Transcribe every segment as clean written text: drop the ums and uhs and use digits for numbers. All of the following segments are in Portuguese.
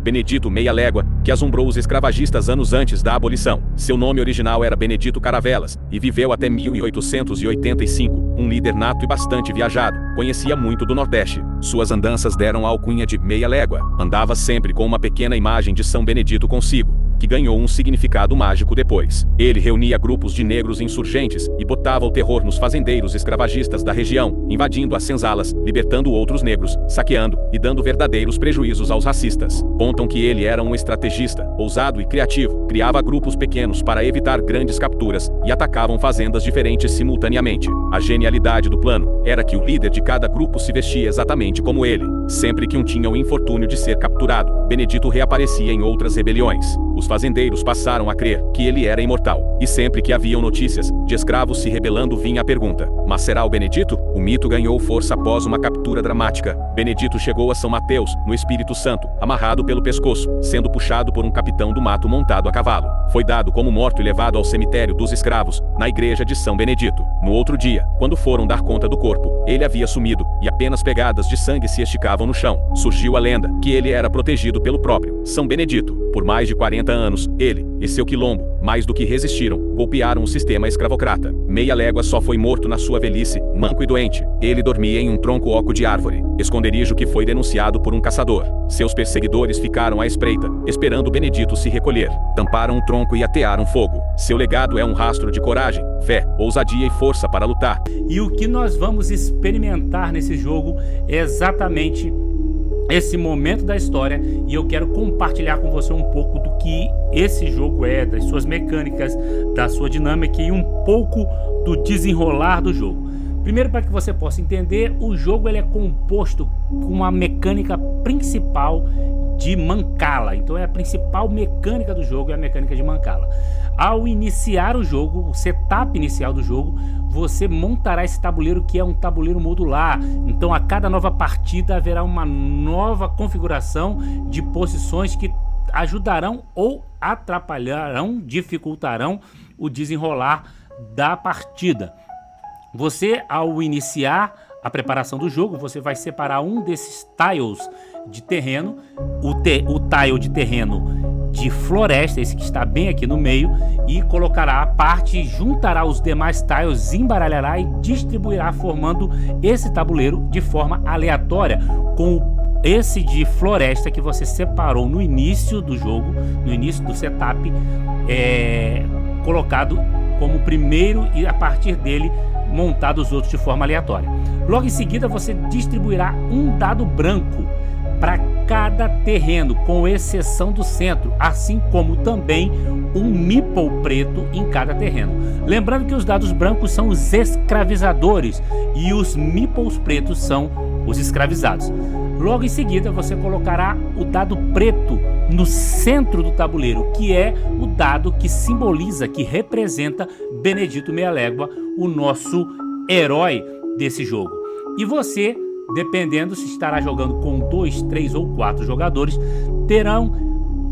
Benedito Meia Légua, que assombrou os escravagistas anos antes da abolição. Seu nome original era Benedito Caravelas, e viveu até 1885, um líder nato e bastante viajado, conhecia muito do Nordeste. Suas andanças deram a alcunha de Meia Légua. Andava sempre com uma pequena imagem de São Benedito consigo, que ganhou um significado mágico depois. Ele reunia grupos de negros insurgentes e botava o terror nos fazendeiros escravagistas da região, invadindo as senzalas, libertando outros negros, saqueando e dando verdadeiros prejuízos aos racistas. Contam que ele era um estrategista, ousado e criativo, criava grupos pequenos para evitar grandes capturas e atacavam fazendas diferentes simultaneamente. A genialidade do plano era que o líder de cada grupo se vestia exatamente como ele. Sempre que um tinha o infortúnio de ser capturado, Benedito reaparecia em outras rebeliões. Os fazendeiros passaram a crer que ele era imortal, e sempre que haviam notícias de escravos se rebelando vinha a pergunta: mas será o Benedito? O mito ganhou força após uma captura dramática. Benedito chegou a São Mateus, no Espírito Santo, amarrado pelo pescoço, sendo puxado por um capitão do mato montado a cavalo. Foi dado como morto e levado ao cemitério dos escravos, na igreja de São Benedito. No outro dia, quando foram dar conta do corpo, ele havia sumido, e apenas pegadas de sangue se esticavam no chão. Surgiu a lenda que ele era protegido pelo próprio São Benedito. Por mais de 40 anos, ele e seu quilombo, mais do que resistiram, golpearam o sistema escravocrata. Meia Légua só foi morto na sua velhice, manco e doente. Ele dormia em um tronco oco de árvore, esconderijo que foi denunciado por um caçador. Seus perseguidores ficaram à espreita, esperando Benedito se recolher. Tamparam o tronco e atearam fogo. Seu legado é um rastro de coragem, fé, ousadia e força para lutar. E o que nós vamos experimentar nesse jogo é exatamente esse momento da história, e eu quero compartilhar com você um pouco do que esse jogo é, das suas mecânicas, da sua dinâmica e um pouco do desenrolar do jogo. Primeiro, para que você possa entender, o jogo ele é composto com uma mecânica principal de Mancala. Então é a principal mecânica do jogo, é a mecânica de Mancala. Ao iniciar o jogo, o setup inicial do jogo, você montará esse tabuleiro, que é um tabuleiro modular. Então a cada nova partida haverá uma nova configuração de posições que ajudarão ou atrapalharão, dificultarão o desenrolar da partida. Você, ao iniciar a preparação do jogo, você vai separar um desses tiles de terreno, o tile de terreno de floresta, esse que está bem aqui no meio, e colocará a parte, juntará os demais tiles, embaralhará e distribuirá, formando esse tabuleiro de forma aleatória, com esse de floresta que você separou no início do jogo, no início do setup, colocado como primeiro, e a partir dele montar os outros de forma aleatória. Logo em seguida você distribuirá um dado branco para cada terreno, com exceção do centro, assim como também um meeple preto em cada terreno. Lembrando que os dados brancos são os escravizadores e os meeples pretos são os escravizados. Logo em seguida você colocará o dado preto no centro do tabuleiro, que é o dado que simboliza, que representa Benedito Meia Légua, o nosso herói desse jogo. E você, dependendo se estará jogando com 2, 3 ou 4 jogadores, terão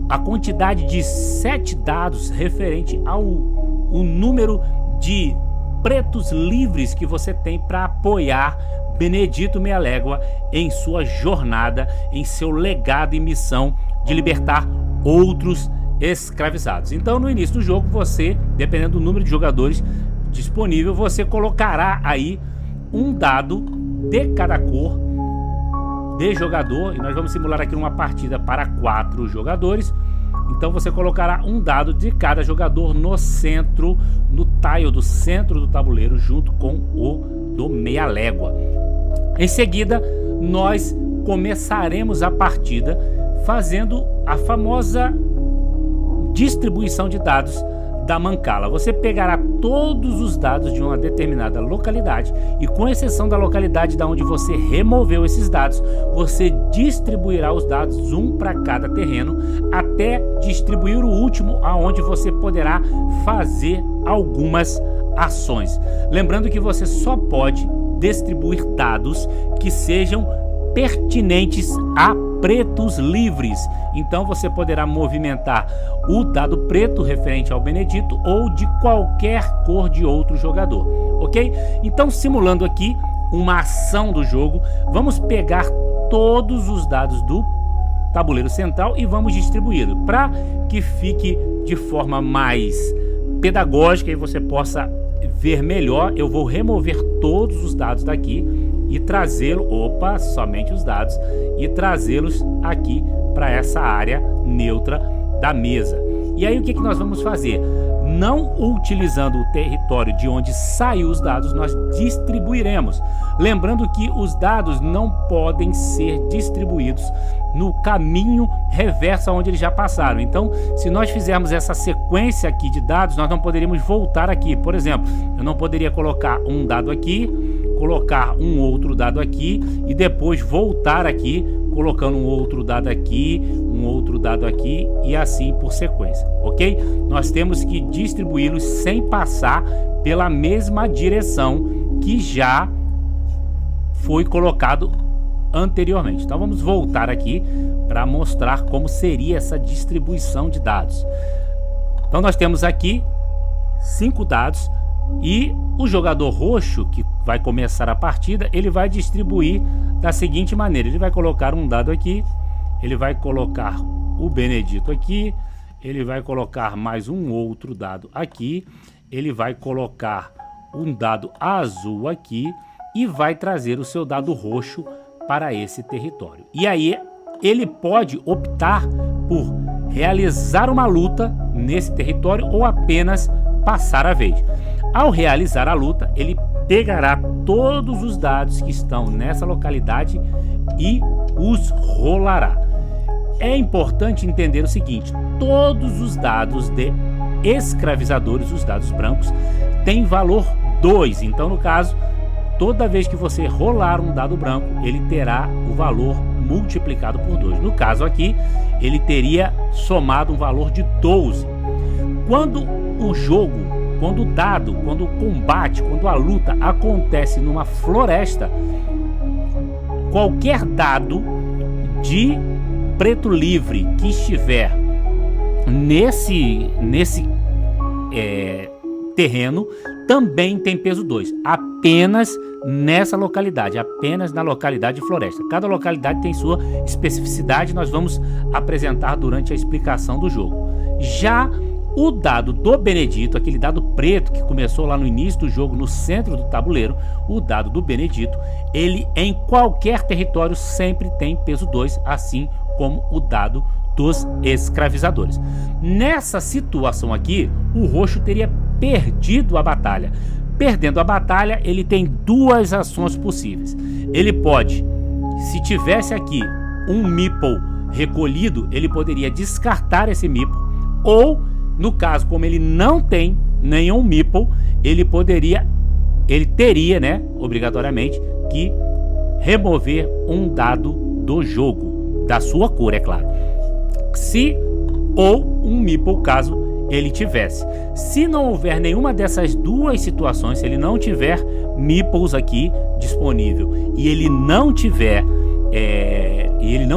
a quantidade de 7 dados referente ao número de pretos livres que você tem para apoiar Benedito Meia Légua em sua jornada, em seu legado e missão de libertar outros escravizados. Então, no início do jogo, você, dependendo do número de jogadores disponível, você colocará aí um dado de cada cor de jogador, e nós vamos simular aqui uma partida para 4 jogadores. Então você colocará um dado de cada jogador no centro, no tile do centro do tabuleiro, junto com o do Meia Légua. Em seguida, nós começaremos a partida fazendo a famosa distribuição de dados da Mancala. Você pegará todos os dados de uma determinada localidade e, com exceção da localidade da onde você removeu esses dados, você distribuirá os dados um para cada terreno, até distribuir o último, aonde você poderá fazer algumas ações. Lembrando que você só pode distribuir dados que sejam pertinentes a pretos livres. Então você poderá movimentar o dado preto referente ao Benedito ou de qualquer cor de outro jogador, ok? Então, simulando aqui uma ação do jogo, vamos pegar todos os dados do tabuleiro central e vamos distribuí-lo para que fique de forma mais pedagógica e você possa ver melhor. Eu vou remover todos os dados daqui e somente os dados, e trazê-los aqui para essa área neutra da mesa. E aí o que nós vamos fazer? Não utilizando o território de onde saiu os dados, nós distribuiremos. Lembrando que os dados não podem ser distribuídos no caminho reverso aonde eles já passaram. Então, se nós fizermos essa sequência aqui de dados, nós não poderíamos voltar aqui. Por exemplo, eu não poderia colocar um dado aqui, colocar um outro dado aqui e depois voltar aqui, colocando um outro dado aqui, um outro dado aqui e assim por sequência, ok? Nós temos que distribuí-los sem passar pela mesma direção que já foi colocado anteriormente. Então vamos voltar aqui para mostrar como seria essa distribuição de dados. Então nós temos aqui 5 dados e o jogador roxo que vai começar a partida, ele vai distribuir da seguinte maneira: ele vai colocar um dado aqui, ele vai colocar o Benedito aqui, ele vai colocar mais um outro dado aqui, ele vai colocar um dado azul aqui e vai trazer o seu dado roxo para esse território. E aí ele pode optar por realizar uma luta nesse território ou apenas passar a vez. Ao realizar a luta, ele pegará todos os dados que estão nessa localidade e os rolará. É importante entender o seguinte: todos os dados de escravizadores, os dados brancos, têm valor 2. Então, no caso, toda vez que você rolar um dado branco, ele terá o valor multiplicado por 2. No caso aqui, ele teria somado um valor de 12. Quando o jogo, quando o dado, quando o combate, quando a luta acontece numa floresta, qualquer dado de preto livre que estiver nesse terreno também tem peso 2, apenas nessa localidade, apenas na localidade de floresta. Cada localidade tem sua especificidade, nós vamos apresentar durante a explicação do jogo. Já o dado do Benedito, aquele dado preto que começou lá no início do jogo, no centro do tabuleiro, o dado do Benedito, ele em qualquer território sempre tem peso 2, assim como o dado dos escravizadores. Nessa situação aqui, o roxo teria perdido a batalha. Perdendo a batalha, ele tem duas ações possíveis. Ele pode, se tivesse aqui um meeple recolhido, ele poderia descartar esse meeple, ou no caso, como ele não tem nenhum meeple, ele teria, né, obrigatoriamente, que remover um dado do jogo, da sua cor, é claro. Ou um meeple, caso ele tivesse. Se não houver nenhuma dessas duas situações, se ele não tiver meeples aqui disponível e ele não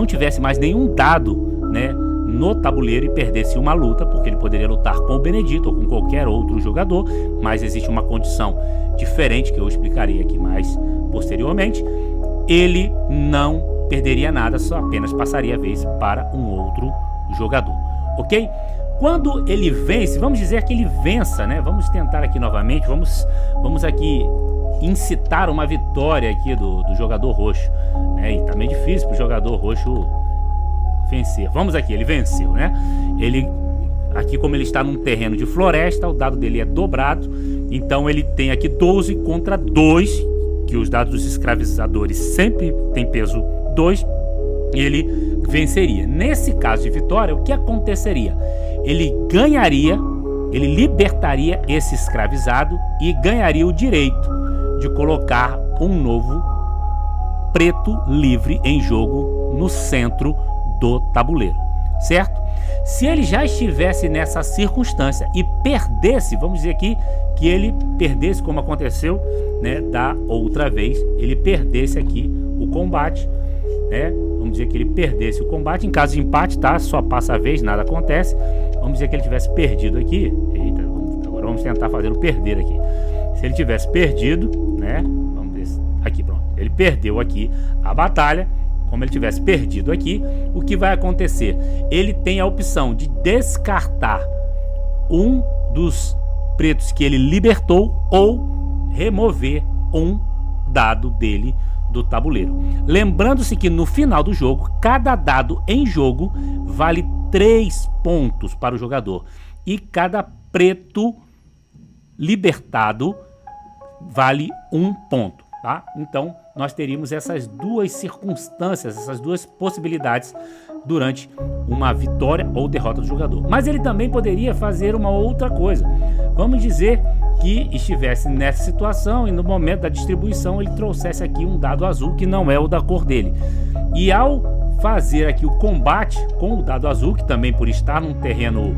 tivesse mais nenhum dado, né, no tabuleiro e perdesse uma luta, porque ele poderia lutar com o Benedito ou com qualquer outro jogador, mas existe uma condição diferente que eu explicarei aqui mais posteriormente, ele não perderia nada, só apenas passaria a vez para um outro jogador, ok? Quando ele vence, vamos dizer que ele vença, né? Vamos tentar aqui novamente, vamos aqui incitar uma vitória aqui do jogador roxo, né? E tá meio difícil para o jogador roxo vencer. Vamos aqui, ele venceu, né? Ele, aqui como ele está num terreno de floresta, o dado dele é dobrado, então ele tem aqui 12 contra 2, que os dados dos escravizadores sempre tem peso 2, e ele venceria. Nesse caso de vitória, o que aconteceria? Ele ganharia, ele libertaria esse escravizado e ganharia o direito de colocar um novo preto livre em jogo no centro do tabuleiro, certo? Se ele já estivesse nessa circunstância e perdesse, vamos dizer aqui que ele perdesse, como aconteceu, né, da outra vez, ele perdesse aqui o combate, né? Vamos dizer que ele perdesse o combate. Em caso de empate, tá? Só passa a vez, nada acontece. Vamos dizer que ele tivesse perdido aqui. Eita, agora vamos tentar fazer o perder aqui. Se ele tivesse perdido, né? Vamos ver aqui, pronto. Ele perdeu aqui a batalha. como ele tivesse perdido aqui, o que vai acontecer? Ele tem a opção de descartar um dos pretos que ele libertou ou remover um dado dele do tabuleiro. Lembrando-se que no final do jogo, cada dado em jogo vale 3 pontos para o jogador e cada preto libertado vale 1 ponto, tá? Então nós teríamos essas duas circunstâncias, essas duas possibilidades durante uma vitória ou derrota do jogador. Mas ele também poderia fazer uma outra coisa. Vamos dizer que estivesse nessa situação e no momento da distribuição ele trouxesse aqui um dado azul que não é o da cor dele. E ao fazer aqui o combate com o dado azul, que também por estar num terreno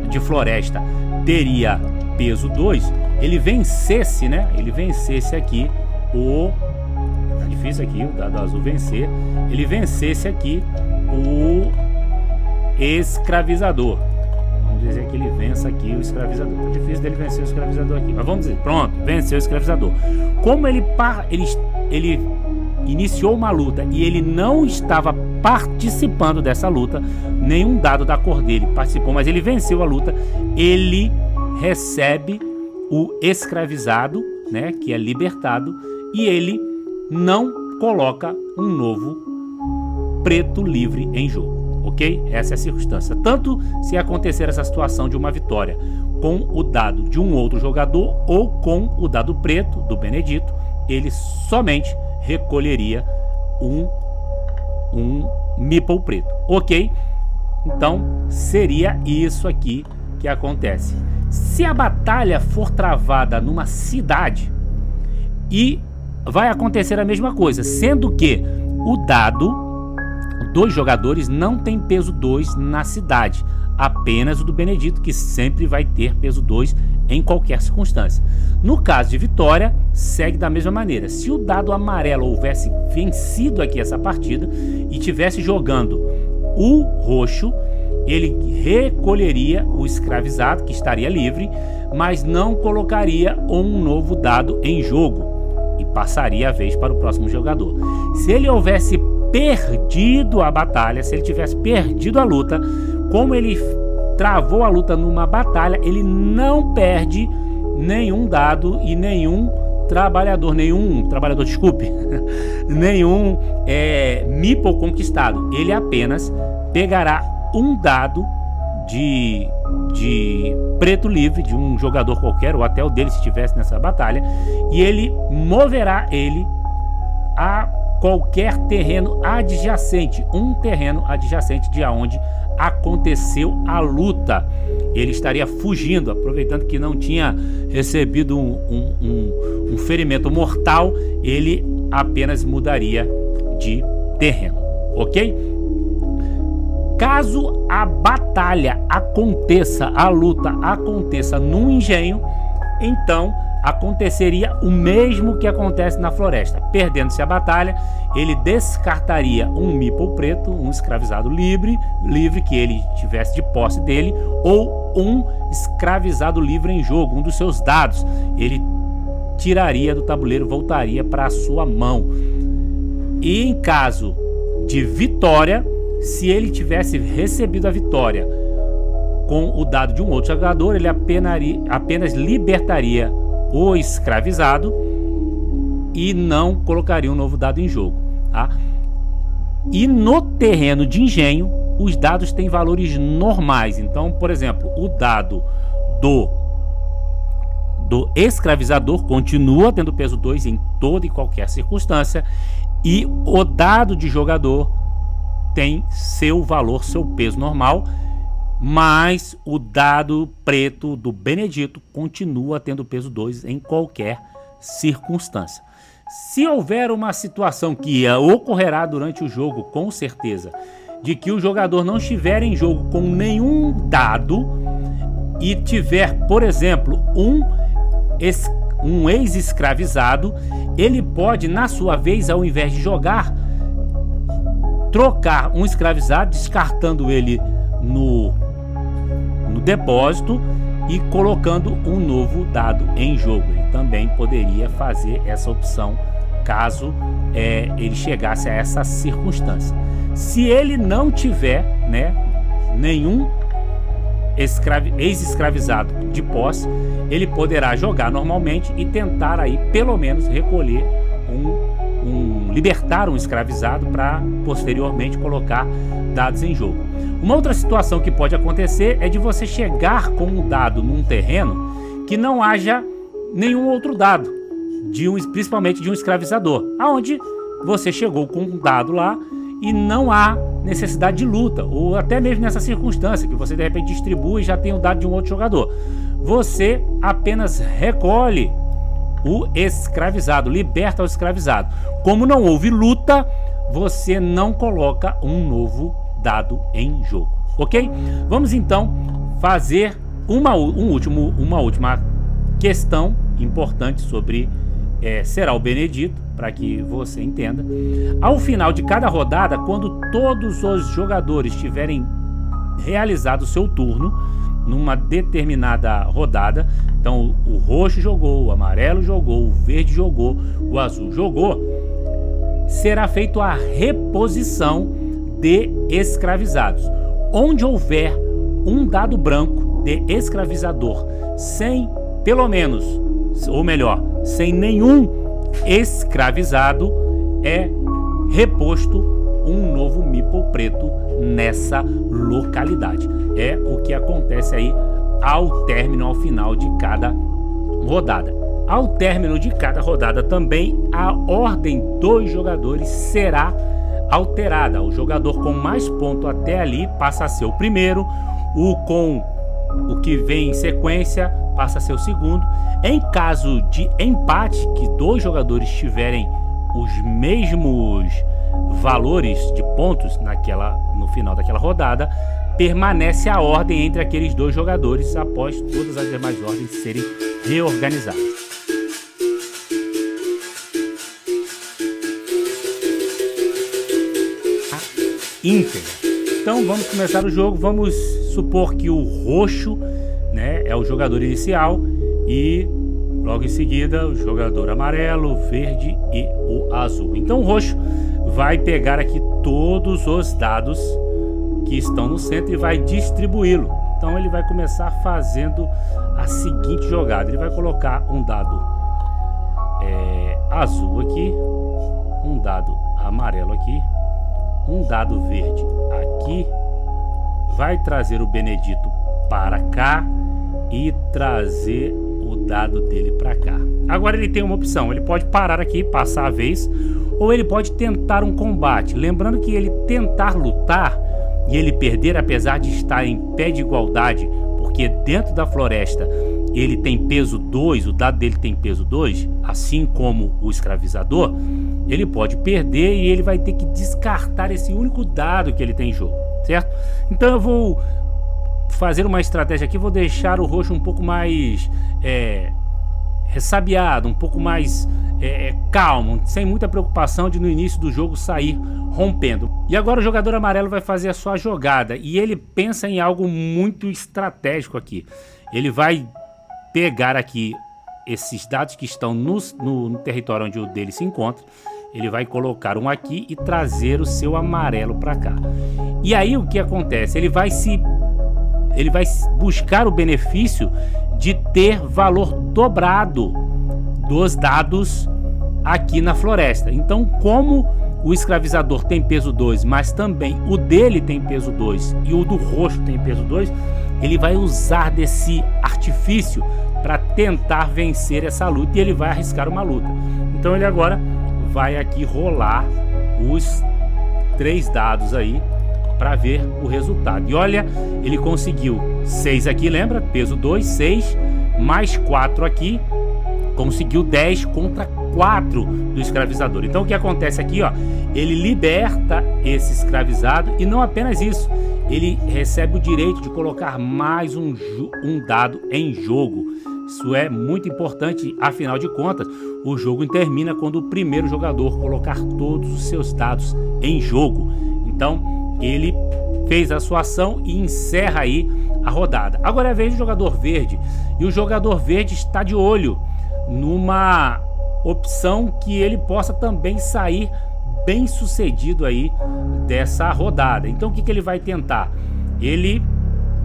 de floresta teria peso 2, ele vencesse, né? Ele vencesse aqui o... Tá difícil aqui o dado azul vencer. Ele vencesse aqui o escravizador. Vamos dizer que ele vença aqui o escravizador. Tá difícil dele vencer o escravizador aqui, mas vamos dizer, pronto, venceu o escravizador. Como ele iniciou uma luta e ele não estava participando dessa luta, nenhum dado da cor dele participou, mas ele venceu a luta, ele recebe o escravizado, né, que é libertado, e ele não coloca um novo preto livre em jogo, ok? Essa é a circunstância. Tanto se acontecer essa situação de uma vitória com o dado de um outro jogador ou com o dado preto do Benedito, ele somente recolheria um meeple preto, ok? Então seria isso aqui que acontece. Se a batalha for travada numa cidade, e vai acontecer a mesma coisa, sendo que o dado dos jogadores não tem peso 2 na cidade, apenas o do Benedito, que sempre vai ter peso 2 em qualquer circunstância. No caso de vitória, segue da mesma maneira. Se o dado amarelo houvesse vencido aqui essa partida e tivesse jogando o roxo, ele recolheria o escravizado, que estaria livre, mas não colocaria um novo dado em jogo e passaria a vez para o próximo jogador. Se ele houvesse perdido a batalha, se ele tivesse perdido a luta, como ele travou a luta numa batalha, ele não perde nenhum dado e nenhum trabalhador, desculpe, nenhum meeple conquistado. Ele apenas pegará um dado de preto livre de um jogador qualquer, ou até o dele se estivesse nessa batalha, e ele moverá ele a qualquer terreno adjacente, um terreno adjacente de onde aconteceu a luta. Ele estaria fugindo, aproveitando que não tinha recebido um ferimento mortal, ele apenas mudaria de terreno, ok? Caso a batalha aconteça, a luta aconteça num engenho, então aconteceria o mesmo que acontece na floresta. Perdendo-se a batalha, ele descartaria um meeple preto, um escravizado livre que ele tivesse de posse dele, ou um escravizado livre em jogo, um dos seus dados. Ele tiraria do tabuleiro, voltaria para a sua mão. E em caso de vitória, se ele tivesse recebido a vitória com o dado de um outro jogador, ele apenas libertaria o escravizado e não colocaria um novo dado em jogo, tá? E no terreno de engenho, os dados têm valores normais. Então, por exemplo, o dado do escravizador continua tendo peso 2 em toda e qualquer circunstância, e o dado de jogador tem seu valor, seu peso normal, mas o dado preto do Benedito continua tendo peso 2 em qualquer circunstância. Se houver uma situação que ocorrerá durante o jogo, com certeza, de que o jogador não estiver em jogo com nenhum dado e tiver, por exemplo, um ex-escravizado, ele pode, na sua vez, ao invés de jogar, trocar um escravizado, descartando ele no depósito e colocando um novo dado em jogo. Ele também poderia fazer essa opção caso ele chegasse a essa circunstância. Se ele não tiver, né, nenhum ex-escravizado de posse, ele poderá jogar normalmente e tentar aí pelo menos recolher libertar um escravizado para posteriormente colocar dados em jogo. Uma outra situação que pode acontecer é de você chegar com um dado num terreno que não haja nenhum outro dado, principalmente de um escravizador, aonde você chegou com um dado lá e não há necessidade de luta, ou até mesmo nessa circunstância que você de repente distribui e já tem o dado de um outro jogador. Você apenas recolhe o escravizado, liberta o escravizado. Como não houve luta, você não coloca um novo dado em jogo, ok? Vamos então fazer uma última questão importante sobre será o Benedito, para que você entenda. Ao final de cada rodada, quando todos os jogadores tiverem realizado o seu turno numa determinada rodada, então o roxo jogou, o amarelo jogou, o verde jogou, o azul jogou, será feita a reposição de escravizados. Onde houver um dado branco de escravizador sem, pelo menos, ou melhor, sem nenhum escravizado, é reposto um novo meeple preto nessa localidade. É o que acontece aí ao final de cada rodada. Ao término de cada rodada também, a ordem dos jogadores será alterada. O jogador com mais ponto até ali passa a ser o primeiro, o que vem em sequência passa a ser o segundo. Em caso de empate, que dois jogadores tiverem os mesmos valores de pontos no final daquela rodada, permanece a ordem entre aqueles dois jogadores após todas as demais ordens serem reorganizadas. Íntegra. Então vamos começar o jogo. Vamos supor que o roxo, né, é o jogador inicial e logo em seguida o jogador amarelo, o verde e o azul. Então o roxo vai pegar aqui todos os dados que estão no centro e vai distribuí-lo. Então ele vai começar fazendo a seguinte jogada. Ele vai colocar um dado azul aqui, um dado amarelo aqui, um dado verde aqui, vai trazer o Benedito para cá e trazer o dado dele para cá. Agora ele tem uma opção, ele pode parar aqui, passar a vez, ou ele pode tentar um combate. Lembrando que ele tentar lutar e ele perder, apesar de estar em pé de igualdade, porque dentro da floresta ele tem peso 2, o dado dele tem peso 2, assim como o escravizador, ele pode perder e ele vai ter que descartar esse único dado que ele tem em jogo, certo? Então eu vou fazer uma estratégia aqui, vou deixar o roxo um pouco mais ressabiado, um pouco mais calmo, sem muita preocupação de no início do jogo sair rompendo. E agora o jogador amarelo vai fazer a sua jogada e ele pensa em algo muito estratégico aqui. Ele vai pegar aqui esses dados que estão no território onde o dele se encontra, ele vai colocar um aqui e trazer o seu amarelo para cá. E aí o que acontece? Ele vai buscar o benefício de ter valor dobrado dos dados aqui na floresta. Então, como o escravizador tem peso 2, mas também o dele tem peso 2 e o do roxo tem peso 2, ele vai usar desse artifício para tentar vencer essa luta e ele vai arriscar uma luta. Então ele agora vai aqui rolar os 3 dados aí para ver o resultado. E olha, ele conseguiu 6 aqui, lembra? Peso 2, 6, mais 4 aqui, conseguiu 10 contra 4 do escravizador. Então o que acontece aqui, ó, ele liberta esse escravizado e não apenas isso, ele recebe o direito de colocar mais um dado em jogo. Isso é muito importante, afinal de contas, o jogo termina quando o primeiro jogador colocar todos os seus dados em jogo. Então ele fez a sua ação e encerra aí a rodada. Agora é a vez do jogador verde, e o jogador verde está de olho numa opção que ele possa também sair bem sucedido aí dessa rodada. Então o que ele vai tentar? Ele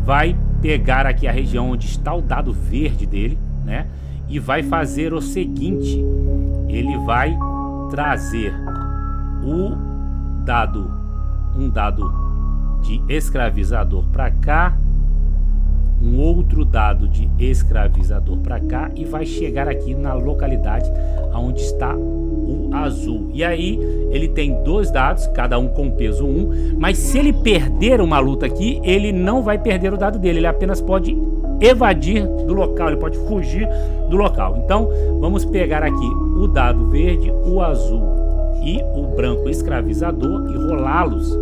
vai pegar aqui a região onde está o dado verde dele, né? E vai fazer o seguinte: ele vai trazer um dado de escravizador para cá, um outro dado de escravizador para cá, e vai chegar aqui na localidade onde está o azul. E aí ele tem 2 dados, cada um com peso 1, mas se ele perder uma luta aqui, ele não vai perder o dado dele, ele apenas pode evadir do local, ele pode fugir do local. Então vamos pegar aqui o dado verde, o azul e o branco escravizador e rolá-los.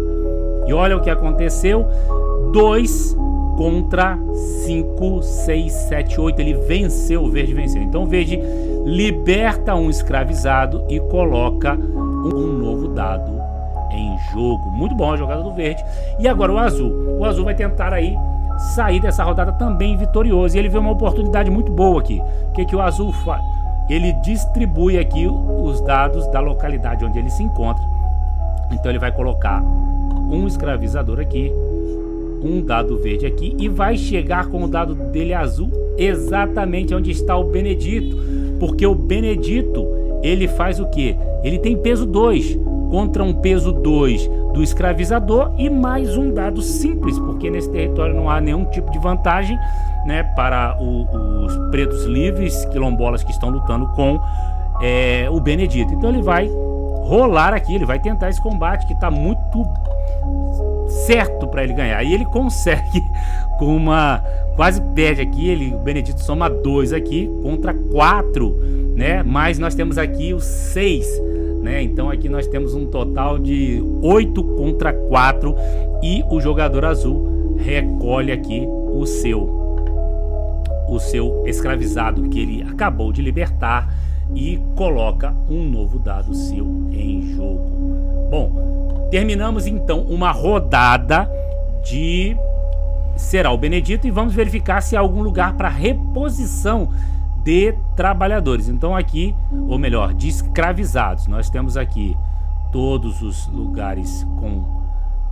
E olha o que aconteceu: 2 contra 5, 6, 7, 8. Ele venceu, o verde venceu. Então o verde liberta um escravizado e coloca um novo dado em jogo. Muito bom a jogada do verde. E agora o azul. O azul vai tentar aí sair dessa rodada também vitorioso. E ele vê uma oportunidade muito boa aqui. O que o azul faz? Ele distribui aqui os dados da localidade onde ele se encontra. Então ele vai colocar um escravizador aqui, um dado verde aqui, e vai chegar com o dado dele azul exatamente onde está o Benedito, porque o Benedito, ele faz o que? Ele tem peso 2 contra um peso 2 do escravizador e mais um dado simples, porque nesse território não há nenhum tipo de vantagem, né, para os pretos livres quilombolas que estão lutando com o Benedito. Então ele vai rolar aqui, ele vai tentar esse combate que está muito certo para ele ganhar, e ele consegue com uma, quase perde aqui, o Benedito soma 2 aqui contra 4, né, mas nós temos aqui os 6, né, então aqui nós temos um total de 8 contra 4, e o jogador azul recolhe aqui o seu escravizado que ele acabou de libertar e coloca um novo dado seu em jogo. Bom, terminamos então uma rodada de será o Benedito, e vamos verificar se há algum lugar para reposição de trabalhadores. Então aqui, ou melhor, de escravizados. Nós temos aqui todos os lugares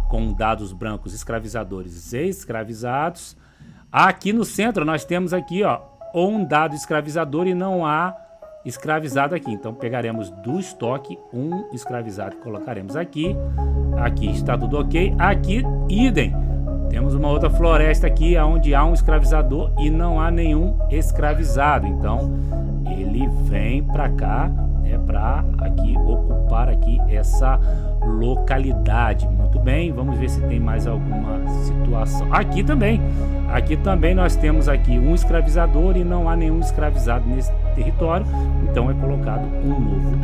com dados brancos, escravizadores e escravizados. Aqui no centro nós temos aqui, ó, um dado escravizador e não há escravizado aqui. Então pegaremos do estoque um escravizado e colocaremos aqui. Aqui está tudo ok. Aqui, idem. Temos uma outra floresta aqui onde há um escravizador e não há nenhum escravizado. Então ele vem para cá, né, para aqui ocupar aqui essa localidade. Muito bem, vamos ver se tem mais alguma situação. Aqui também nós temos aqui um escravizador e não há nenhum escravizado nesse território. Então é colocado um novo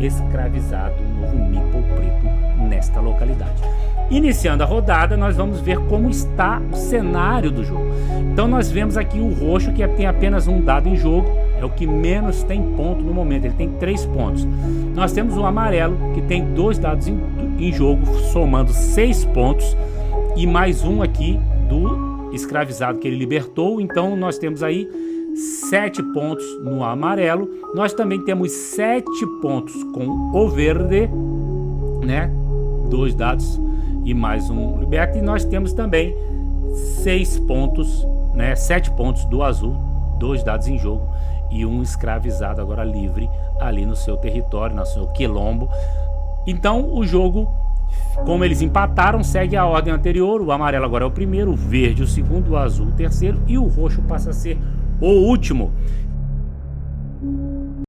escravizado, um novo meeple preto nesta localidade. Iniciando a rodada, nós vamos ver como está o cenário do jogo. Então nós vemos aqui o roxo, que tem apenas um dado em jogo, é o que menos tem ponto no momento, ele tem 3 pontos. Nós temos o amarelo, que tem 2 dados em jogo, somando 6 pontos, e mais um aqui do escravizado que ele libertou. Então nós temos aí 7 pontos no amarelo. Nós também temos 7 pontos com o verde, né? 2 dados e mais um liberto. E nós temos também 6 pontos, né? 7 pontos do azul, 2 dados em jogo e um escravizado agora livre ali no seu território, no seu quilombo. Então o jogo, como eles empataram, segue a ordem anterior. O amarelo agora é o primeiro, o verde o segundo, o azul o terceiro e o roxo passa a ser o último.